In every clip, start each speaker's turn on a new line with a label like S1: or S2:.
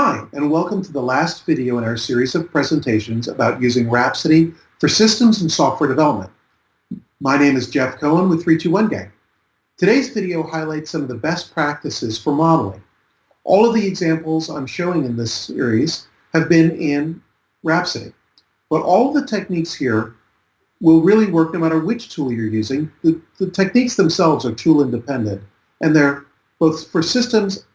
S1: Hi, and welcome to the last video in our series of presentations about using Rhapsody for systems and software development. My name is Jeff Cohen with 321 Gang. Today's video highlights some of the best practices for modeling. All of the examples I'm showing in this series have been in Rhapsody, but all of the techniques here will really work no matter which tool you're using. The techniques themselves are tool independent, and they're both for systems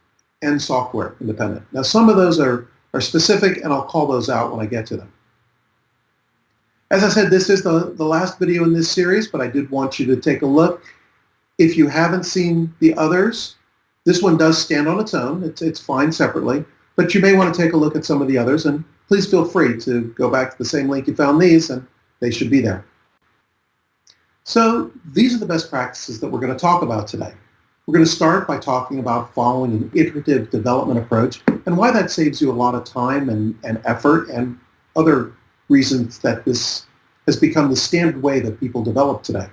S1: and software independent. Now, some of those are specific, and I'll call those out when I get to them. As I said, this is the last video in this series, but I did want you to take a look. If you haven't seen the others, this one does stand on its own. It's fine separately, but you may want to take a look at some of the others, and please feel free to go back to the same link you found these, and they should be there. So these are the best practices that we're going to talk about today. We're going to start by talking about following an iterative development approach and why that saves you a lot of time and effort and other reasons that this has become the standard way that people develop today.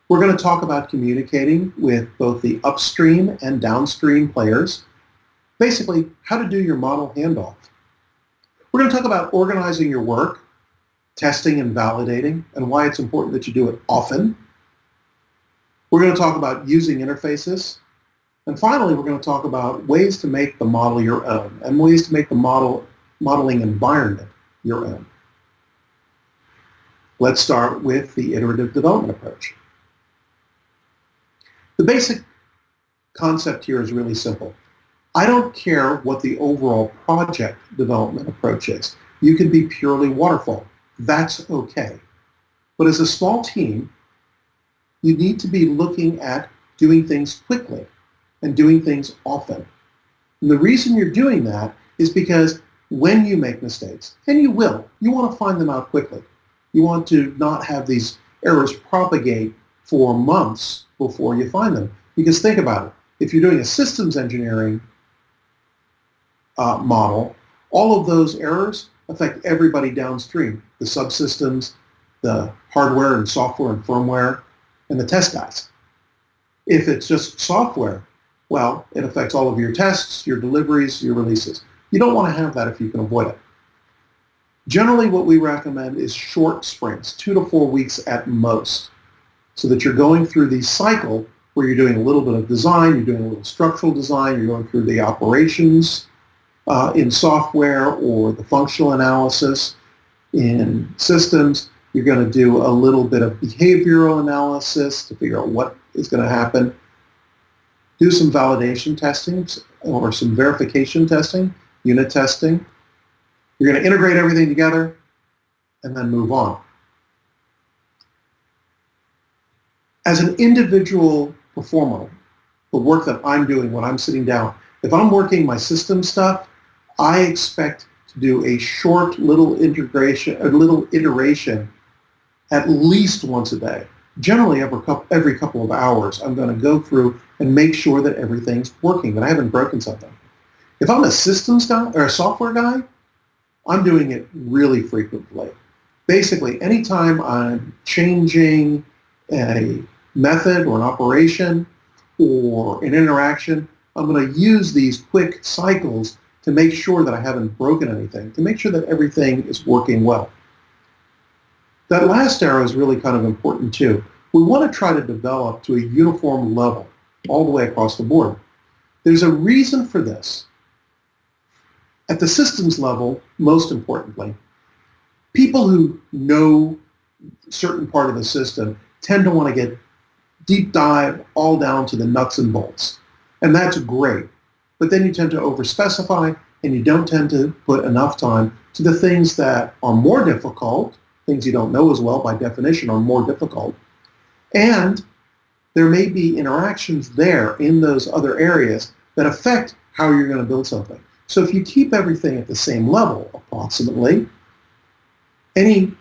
S1: We're going to talk about communicating with both the upstream and downstream players, basically how to do your model handoff. We're going to talk about organizing your work, testing and validating, and why it's important that you do it often. We're going to talk about using interfaces. And finally, we're going to talk about ways to make the model your own and ways to make the modeling environment your own. Let's start with the iterative development approach. The basic concept here is really simple. I don't care what the overall project development approach is. You can be purely waterfall. That's okay. But as a small team, you need to be looking at doing things quickly and doing things often. And the reason you're doing that is because when you make mistakes, and you will, you want to find them out quickly. You want to not have these errors propagate for months before you find them. Because think about it. If you're doing a systems engineering model, all of those errors affect everybody downstream, the subsystems, the hardware and software and firmware, and the test guys. If it's just software, well, it affects all of your tests, your deliveries, your releases. You don't want to have that if you can avoid it. Generally, what we recommend is short sprints, 2 to 4 weeks at most, so that you're going through the cycle where you're doing a little bit of design, you're doing a little structural design, you're going through the operations in software or the functional analysis in systems. You're going to do a little bit of behavioral analysis to figure out what is going to happen. Do some validation testing or some verification testing, unit testing. You're going to integrate everything together and then move on. As an individual performer, the work that I'm doing when I'm sitting down, if I'm working my system stuff, I expect to do a short little iteration at least once a day. Generally, every couple of hours, I'm going to go through and make sure that everything's working, that I haven't broken something. If I'm a systems guy or a software guy, I'm doing it really frequently. Basically, anytime I'm changing a method or an operation or an interaction, I'm going to use these quick cycles to make sure that I haven't broken anything, to make sure that everything is working well. That last arrow is really kind of important too. We want to try to develop to a uniform level all the way across the board. There's a reason for this. At the systems level, most importantly, people who know a certain part of the system tend to want to get deep dive all down to the nuts and bolts. And that's great. But then you tend to overspecify and you don't tend to put enough time to the things that are more difficult. Things you don't know as well, by definition, are more difficult. And there may be interactions there in those other areas that affect how you're going to build something. So if you keep everything at the same level, approximately, any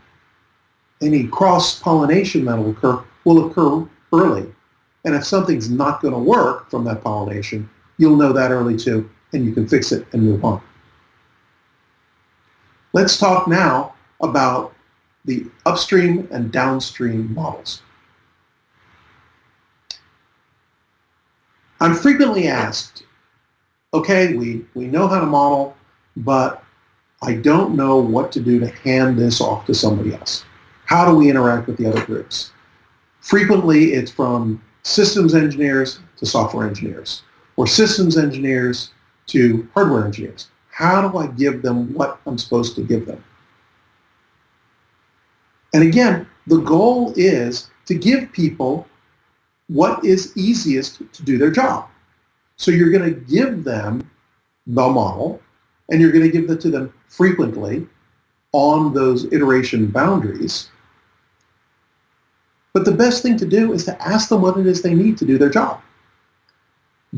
S1: cross-pollination that will occur early. And if something's not going to work from that pollination, you'll know that early too, and you can fix it and move on. Let's talk now about the upstream and downstream models. I'm frequently asked, okay, we know how to model, but I don't know what to do to hand this off to somebody else. How do we interact with the other groups? Frequently, it's from systems engineers to software engineers, or systems engineers to hardware engineers. How do I give them what I'm supposed to give them? And again, the goal is to give people what is easiest to do their job. So you're going to give them the model, and you're going to give it to them frequently on those iteration boundaries. But the best thing to do is to ask them what it is they need to do their job.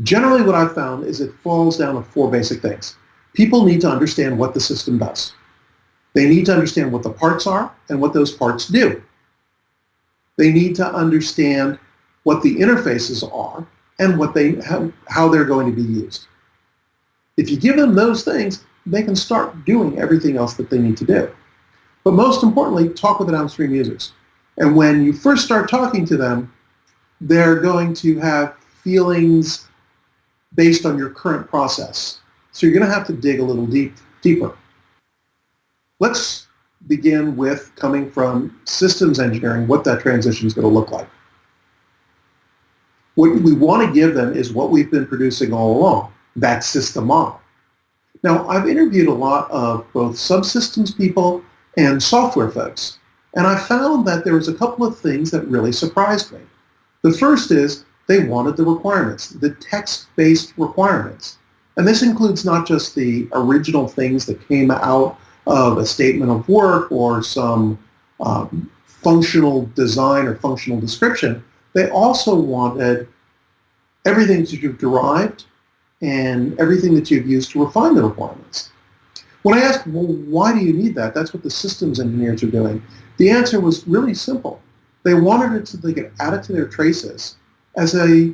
S1: Generally, what I've found is it falls down to four basic things. People need to understand what the system does. They need to understand what the parts are and what those parts do. They need to understand what the interfaces are and how they're going to be used. If you give them those things, they can start doing everything else that they need to do. But most importantly, talk with the downstream users. And when you first start talking to them, they're going to have feelings based on your current process. So you're going to have to dig a little deeper. Let's begin with coming from systems engineering, what that transition is going to look like. What we want to give them is what we've been producing all along, that system model. Now, I've interviewed a lot of both subsystems people and software folks, and I found that there was a couple of things that really surprised me. The first is they wanted the requirements, the text-based requirements. And this includes not just the original things that came out of a statement of work or some functional design or functional description. They also wanted everything that you've derived and everything that you've used to refine the requirements. When I asked, well, why do you need that? That's what the systems engineers are doing. The answer was really simple. They wanted it so they could add it to their traces as a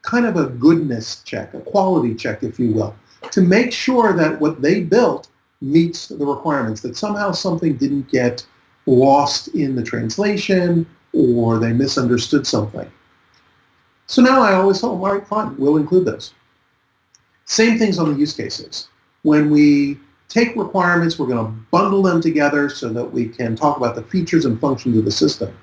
S1: kind of a goodness check, a quality check, if you will, to make sure that what they built meets the requirements, that somehow something didn't get lost in the translation or they misunderstood something. So now I always tell them, all right, fine, we'll include those. Same things on the use cases. When we take requirements, we're going to bundle them together so that we can talk about the features and functions of the system.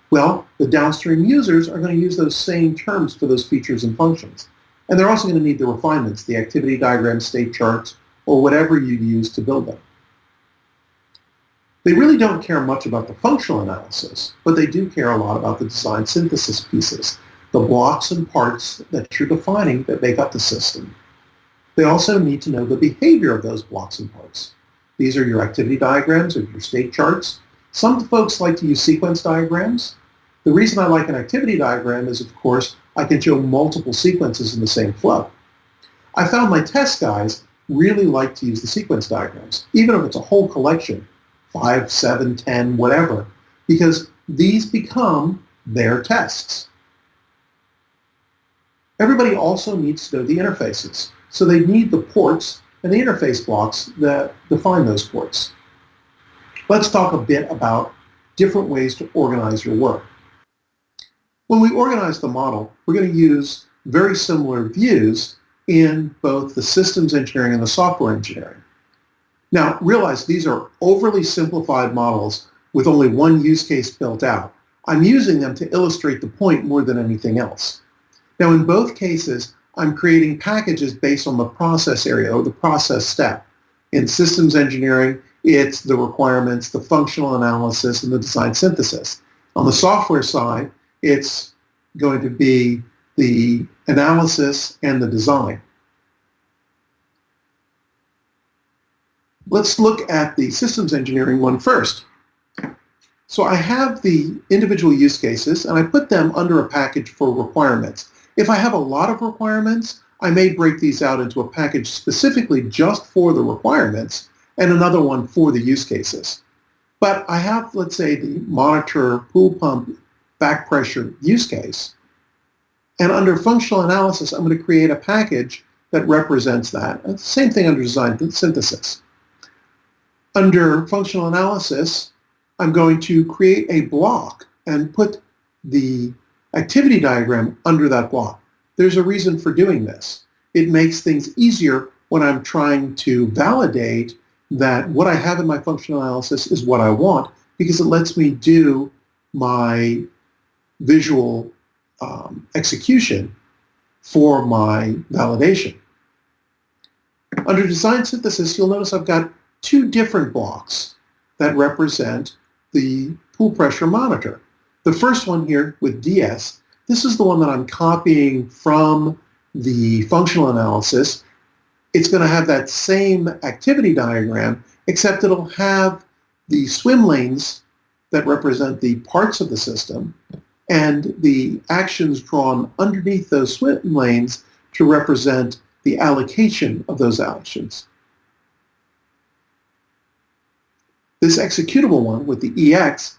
S1: Well, the downstream users are going to use those same terms for those features and functions. And they're also going to need the refinements, the activity diagrams, state charts, or whatever you use to build them. They really don't care much about the functional analysis, but they do care a lot about the design synthesis pieces, the blocks and parts that you're defining that make up the system. They also need to know the behavior of those blocks and parts. These are your activity diagrams or your state charts. Some folks like to use sequence diagrams. The reason I like an activity diagram is, of course, I can show multiple sequences in the same flow. I found my test guys really like to use the sequence diagrams, even if it's a whole collection, 5, 7, 10, whatever, because these become their tests. Everybody also needs to know the interfaces. So they need the ports and the interface blocks that define those ports. Let's talk a bit about different ways to organize your work. When we organize the model, we're going to use very similar views in both the systems engineering and the software engineering. Now, realize these are overly simplified models with only one use case built out. I'm using them to illustrate the point more than anything else. Now, in both cases, I'm creating packages based on the process area or the process step. In systems engineering, it's the requirements, the functional analysis, and the design synthesis. On the software side, it's going to be the analysis and the design. Let's look at the systems engineering one first. So I have the individual use cases, and I put them under a package for requirements. If I have a lot of requirements, I may break these out into a package specifically just for the requirements and another one for the use cases. But I have, let's say, the monitor pool pump back pressure use case. And under functional analysis, I'm going to create a package that represents that. And same thing under design synthesis. Under functional analysis, I'm going to create a block and put the activity diagram under that block. There's a reason for doing this. it makes things easier when I'm trying to validate that what I have in my functional analysis is what I want, because it lets me do my visual execution for my validation. Under design synthesis, you'll notice I've got two different blocks that represent the pool pressure monitor. The first one here with DS, this is the one that I'm copying from the functional analysis. It's going to have that same activity diagram, except it'll have the swim lanes that represent the parts of the system and the actions drawn underneath those swim lanes to represent the allocation of those actions. This executable one with the EX,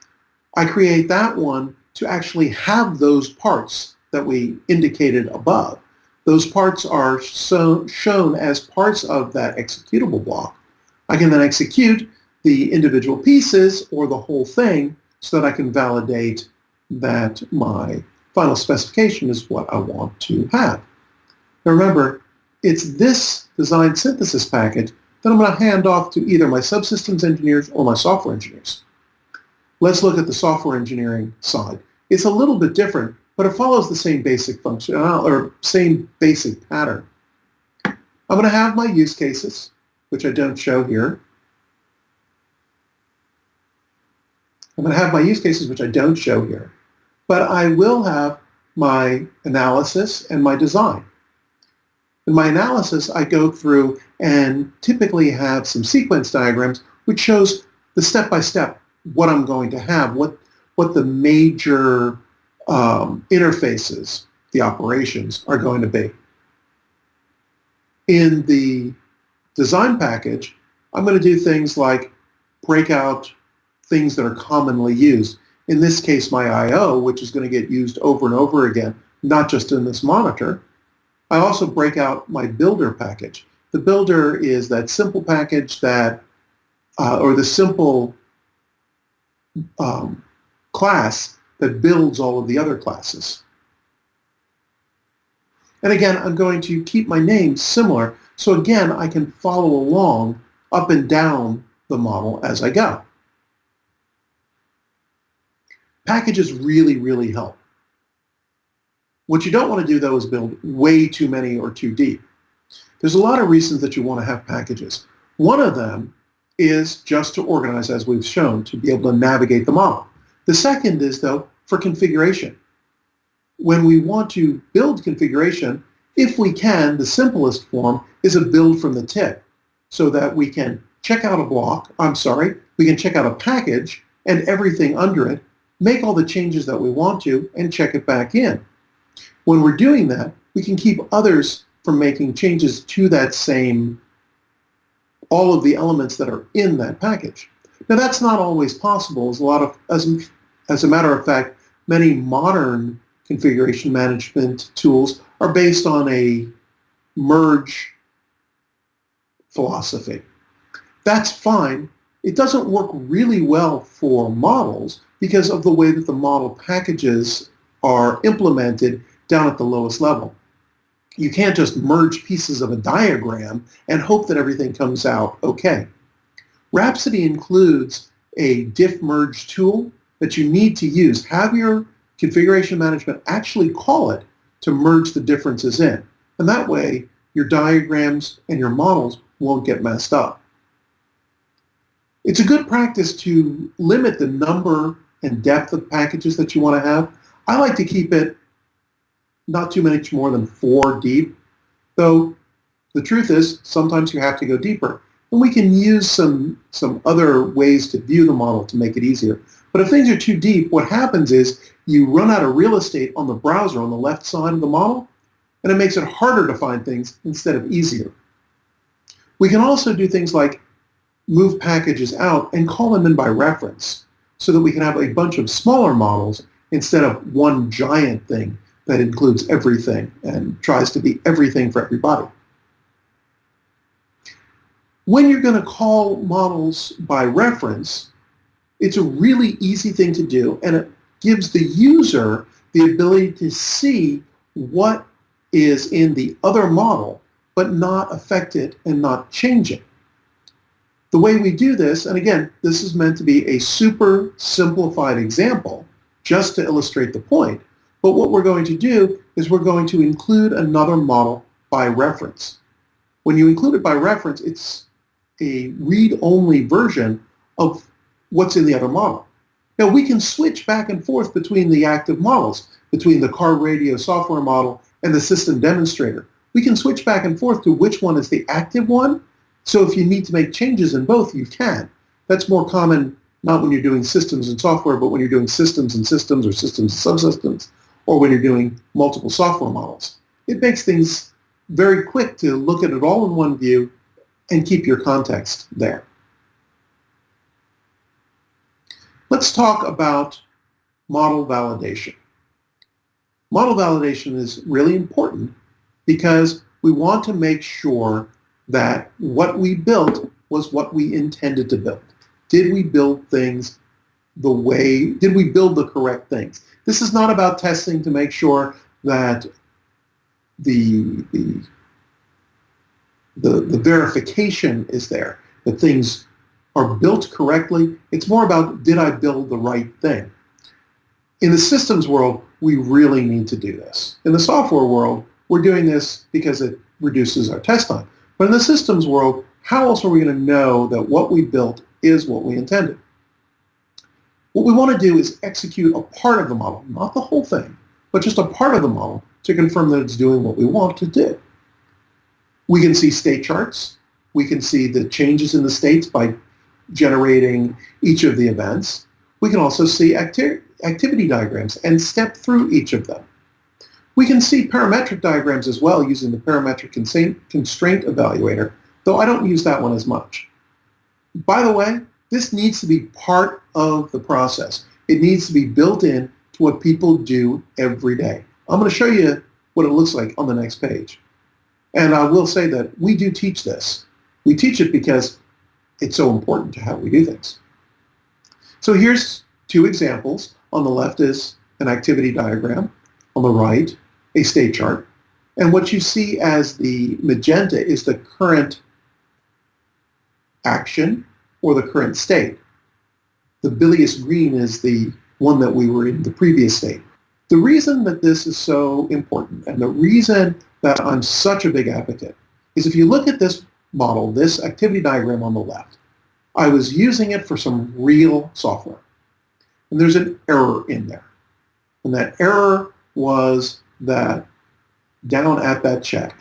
S1: I create that one to actually have those parts that we indicated above. Those parts are shown as parts of that executable block. I can then execute the individual pieces or the whole thing so that I can validate that my final specification is what I want to have. Now remember, it's this design synthesis package that I'm going to hand off to either my subsystems engineers or my software engineers. Let's look at the software engineering side. It's a little bit different, but it follows the same basic function or same basic pattern. I'm going to have my use cases, which I don't show here. But I will have my analysis and my design. In my analysis, I go through and typically have some sequence diagrams which shows the step-by-step what I'm going to have, what the major interfaces, the operations, are going to be. In the design package, I'm going to do things like break out things that are commonly used. In this case, my I/O, which is going to get used over and over again, not just in this monitor. I also break out my builder package. The builder is that simple package that, or the simple class that builds all of the other classes. And again, I'm going to keep my names similar, so again, I can follow along up and down the model as I go. Packages really, really help. What you don't want to do, though, is build way too many or too deep. There's a lot of reasons that you want to have packages. One of them is just to organize, as we've shown, to be able to navigate the model. The second is, though, for configuration. When we want to build configuration, if we can, the simplest form is a build from the tip, so that we can check out we can check out a package and everything under it, make all the changes that we want to, and check it back in. When we're doing that, we can keep others from making changes to that same, all of the elements that are in that package. Now that's not always possible. As a matter of fact, many modern configuration management tools are based on a merge philosophy. That's fine. It doesn't work really well for models because of the way that the model packages are implemented down at the lowest level. You can't just merge pieces of a diagram and hope that everything comes out okay. Rhapsody includes a diff merge tool that you need to use. Have your configuration management actually call it to merge the differences in. And that way, your diagrams and your models won't get messed up. It's a good practice to limit the number and depth of packages that you want to have. I like to keep it not too much more than 4 deep, though the truth is sometimes you have to go deeper. And we can use some other ways to view the model to make it easier. But if things are too deep, what happens is you run out of real estate on the browser on the left side of the model, and it makes it harder to find things instead of easier. We can also do things like move packages out and call them in by reference so that we can have a bunch of smaller models instead of one giant thing that includes everything and tries to be everything for everybody. When you're going to call models by reference, it's a really easy thing to do, and it gives the user the ability to see what is in the other model, but not affect it and not change it. The way we do this, and again, this is meant to be a super simplified example just to illustrate the point, but what we're going to do is we're going to include another model by reference. When you include it by reference, it's a read-only version of what's in the other model. Now, we can switch back and forth between the active models, between the car radio software model and the system demonstrator. We can switch back and forth to which one is the active one. So if you need to make changes in both, you can. That's more common not when you're doing systems and software, but when you're doing systems and systems or systems and subsystems, or when you're doing multiple software models. It makes things very quick to look at it all in one view and keep your context there. Let's talk about model validation. Model validation is really important because we want to make sure that what we built was what we intended to build. Did we build things did we build the correct things? This is not about testing to make sure that the verification is there, that things are built correctly. It's more about, did I build the right thing? In the systems world, we really need to do this. In the software world, we're doing this because it reduces our test time. But in the systems world, how else are we going to know that what we built is what we intended? What we want to do is execute a part of the model, not the whole thing, but just a part of the model to confirm that it's doing what we want to do. We can see state charts. We can see the changes in the states by generating each of the events. We can also see activity diagrams and step through each of them. We can see parametric diagrams as well using the parametric constraint evaluator, though I don't use that one as much. By the way, this needs to be part of the process. It needs to be built in to what people do every day. I'm going to show you what it looks like on the next page. And I will say that we do teach this. We teach it because it's so important to how we do things. So here's two examples. On the left is an activity diagram. On the right, a state chart. And what you see as the magenta is the current action or the current state. The bilious green is the one that we were in the previous state. The reason that this is so important and the reason that I'm such a big advocate is if you look at this model, this activity diagram on the left, I was using it for some real software. And there's an error in there. And that error was that down at that check,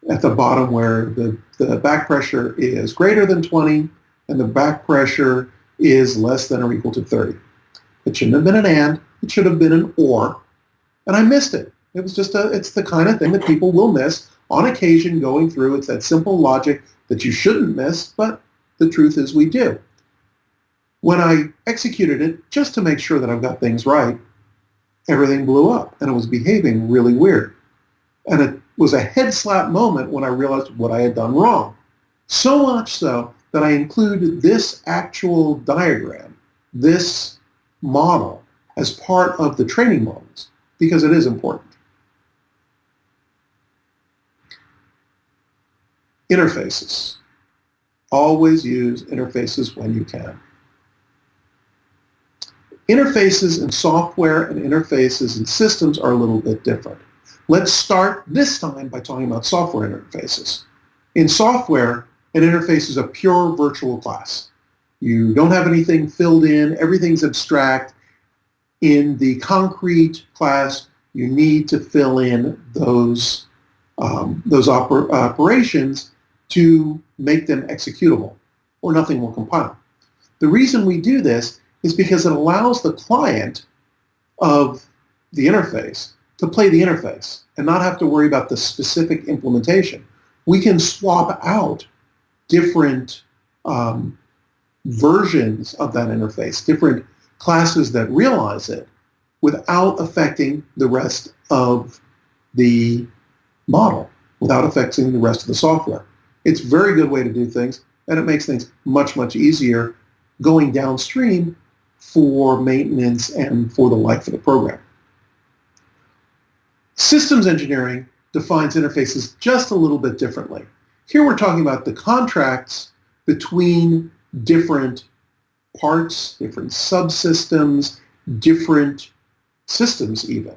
S1: at the bottom where the back pressure is greater than 20 and the back pressure is less than or equal to 30. It shouldn't have been an and, it should have been an or, and I missed it. It was just it's the kind of thing that people will miss on occasion going through. It's that simple logic that you shouldn't miss, but the truth is we do. When I executed it, just to make sure that I've got things right, everything blew up and it was behaving really weird. And it was a head slap moment when I realized what I had done wrong. So much so that I included this actual diagram, this model, as part of the training models because it is important. Interfaces. Always use interfaces when you can. Interfaces in software and interfaces in systems are a little bit different. Let's start this time by talking about software interfaces. In software, an interface is a pure virtual class. You don't have anything filled in, everything's abstract. In the concrete class, you need to fill in those operations to make them executable, or nothing will compile. The reason we do this is because it allows the client of the interface to play the interface and not have to worry about the specific implementation. We can swap out different versions of that interface, different classes that realize it without affecting the rest of the model, without affecting the rest of the software. It's a very good way to do things, and it makes things much, much easier going downstream for maintenance and for the life of the program. Systems engineering defines interfaces just a little bit differently. Here we're talking about the contracts between different parts, different subsystems, different systems even.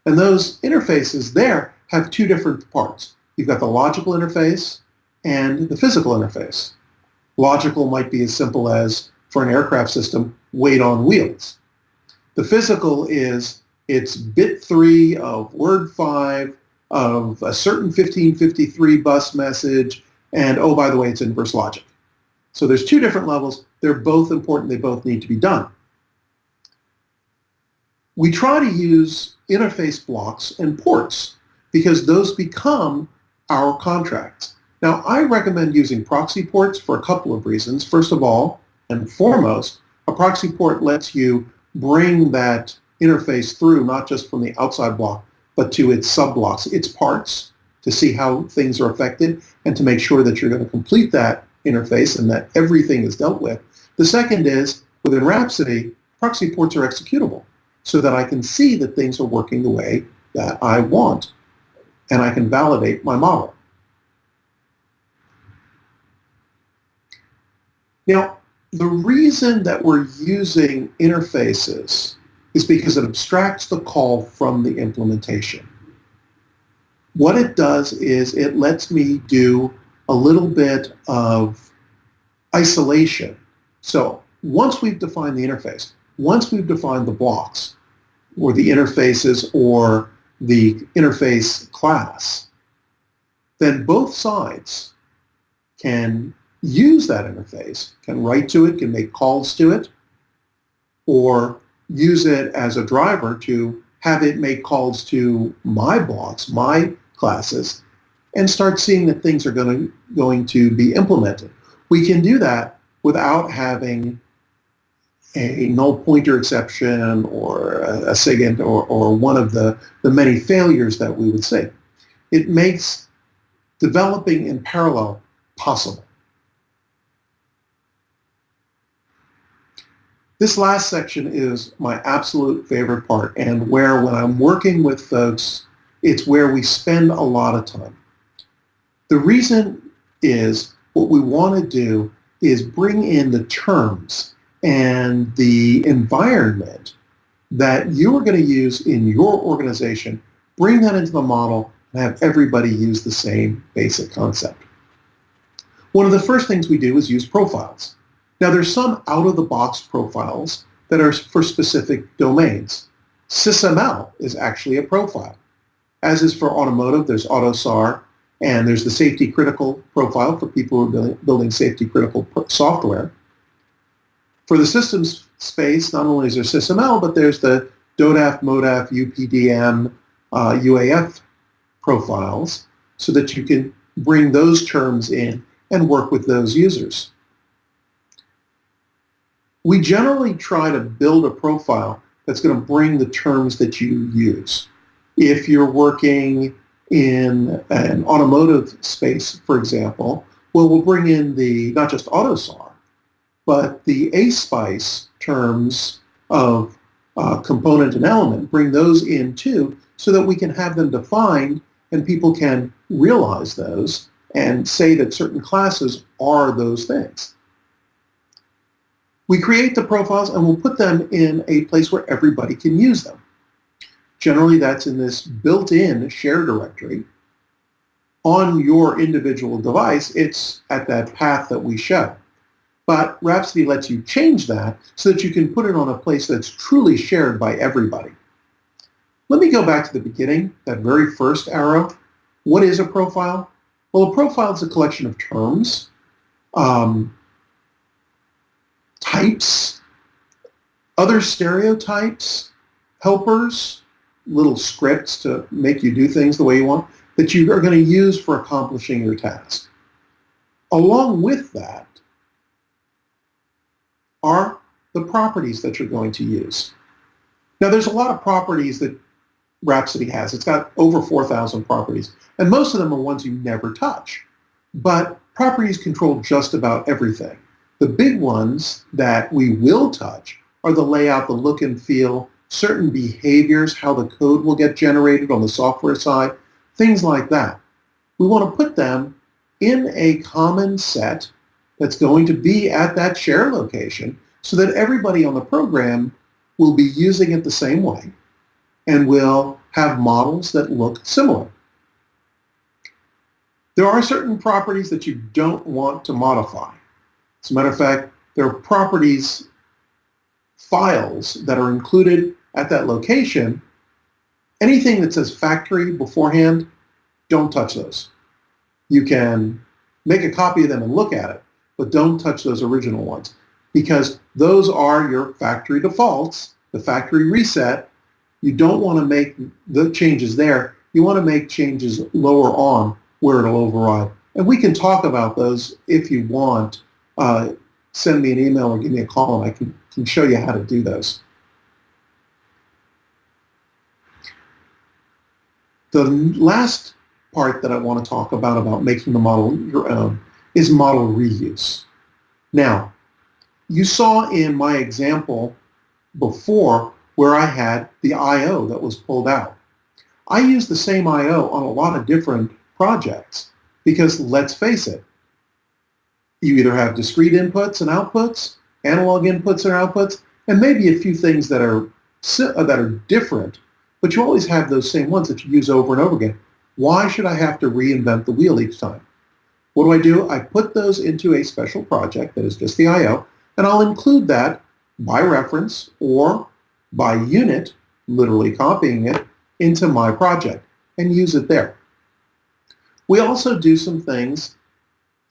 S1: And those interfaces there have two different parts. You've got the logical interface and the physical interface. Logical might be as simple as, for an aircraft system, weight on wheels. The physical is it's bit 3 of word 5 of a certain 1553 bus message, and oh, by the way, it's inverse logic. So there's two different levels. They're both important. They both need to be done. We try to use interface blocks and ports because those become our contracts. Now, I recommend using proxy ports for a couple of reasons. First of all, and foremost, a proxy port lets you bring that interface through not just from the outside block, but to its sub-blocks, its parts, to see how things are affected and to make sure that you're going to complete that interface and that everything is dealt with. The second is, within Rhapsody, proxy ports are executable so that I can see that things are working the way that I want, and I can validate my model. Now, the reason that we're using interfaces is because it abstracts the call from the implementation. What it does is it lets me do a little bit of isolation. So once we've defined the interface, once we've defined the blocks, or the interfaces, or the interface class, then both sides can use that interface, can write to it, can make calls to it, or use it as a driver to have it make calls to my blocks, my classes, and start seeing that things are going to be implemented. We can do that without having a null pointer exception or a SIGINT or one of the many failures that we would see. It makes developing in parallel possible. This last section is my absolute favorite part, and where when I'm working with folks, it's where we spend a lot of time. The reason is what we want to do is bring in the terms and the environment that you are going to use in your organization, bring that into the model, and have everybody use the same basic concept. One of the first things we do is use profiles. Now, there's some out-of-the-box profiles that are for specific domains. SysML is actually a profile. As is for automotive, there's AutoSAR, and there's the safety critical profile for people who are building safety critical software. For the systems space, not only is there SysML, but there's the DODAF, MODAF, UPDM, UAF profiles, so that you can bring those terms in and work with those users. We generally try to build a profile that's going to bring the terms that you use. If you're working in an automotive space, for example, well, we'll bring in the not just AutoSAR, but the ASPICE terms of component and element, bring those in too, so that we can have them defined and people can realize those and say that certain classes are those things. We create the profiles and we'll put them in a place where everybody can use them. Generally, that's in this built-in shared directory. On your individual device, it's at that path that we show. But Rhapsody lets you change that so that you can put it on a place that's truly shared by everybody. Let me go back to the beginning, that very first arrow. What is a profile? Well, a profile is a collection of terms, types, other stereotypes, helpers, little scripts to make you do things the way you want, that you are going to use for accomplishing your task. Along with that are the properties that you're going to use. Now, there's a lot of properties that Rhapsody has. It's got over 4,000 properties, and most of them are ones you never touch. But properties control just about everything. The big ones that we will touch are the layout, the look and feel, certain behaviors, how the code will get generated on the software side, things like that. We want to put them in a common set that's going to be at that share location so that everybody on the program will be using it the same way and will have models that look similar. There are certain properties that you don't want to modify. As a matter of fact, there are properties files that are included at that location. Anything that says factory beforehand, don't touch those. You can make a copy of them and look at it, but don't touch those original ones because those are your factory defaults, the factory reset. You don't want to make the changes there. You want to make changes lower on where it'll override. And we can talk about those if you want. Send me an email or give me a call and I can show you how to do those. The last part that I want to talk about making the model your own is model reuse. Now, you saw in my example before where I had the I/O that was pulled out. I use the same I/O on a lot of different projects because let's face it, you either have discrete inputs and outputs, analog inputs and outputs, and maybe a few things that are different, but you always have those same ones that you use over and over again. Why should I have to reinvent the wheel each time? What do? I put those into a special project that is just the I/O, and I'll include that by reference or by unit, literally copying it, into my project and use it there. We also do some things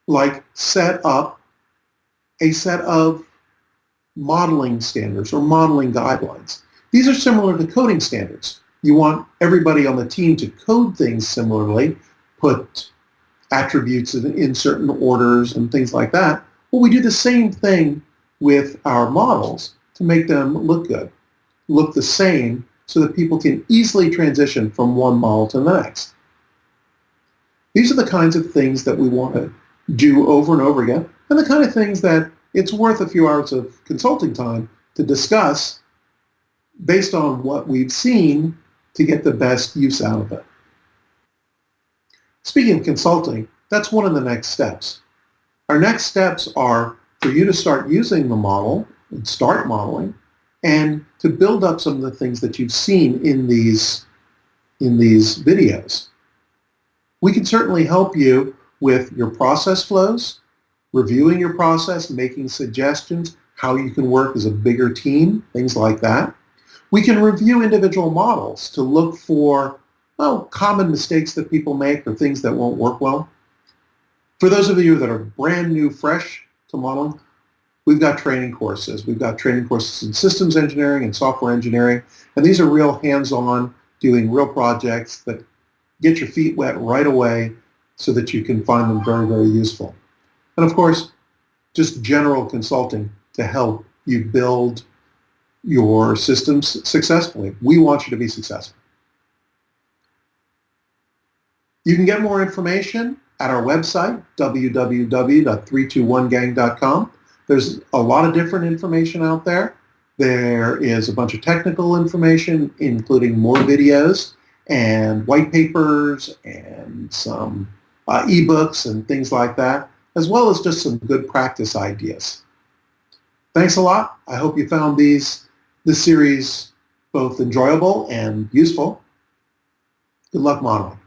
S1: like set up a set of modeling standards or modeling guidelines. These are similar to coding standards. You want everybody on the team to code things similarly, put attributes in certain orders and things like that. Well, we do the same thing with our models to make them look good, look the same so that people can easily transition from one model to the next. These are the kinds of things that we want to do over and over again, and the kind of things that it's worth a few hours of consulting time to discuss based on what we've seen to get the best use out of it. Speaking of consulting, that's one of the next steps. Our next steps are for you to start using the model and start modeling and to build up some of the things that you've seen in these videos. We can certainly help you with your process flows, reviewing your process, making suggestions, how you can work as a bigger team, things like that. We can review individual models to look for common mistakes that people make or things that won't work well. For those of you that are brand new, fresh to modeling, we've got training courses. We've got training courses in systems engineering and software engineering, and these are real hands-on, doing real projects that get your feet wet right away so that you can find them very, very useful. And of course, just general consulting to help you build your systems successfully. We want you to be successful. You can get more information at our website, www.321gang.com. There's a lot of different information out there. There is a bunch of technical information, including more videos and white papers and some ebooks and things like that, as well as just some good practice ideas. Thanks a lot. I hope you found this series both enjoyable and useful. Good luck modeling.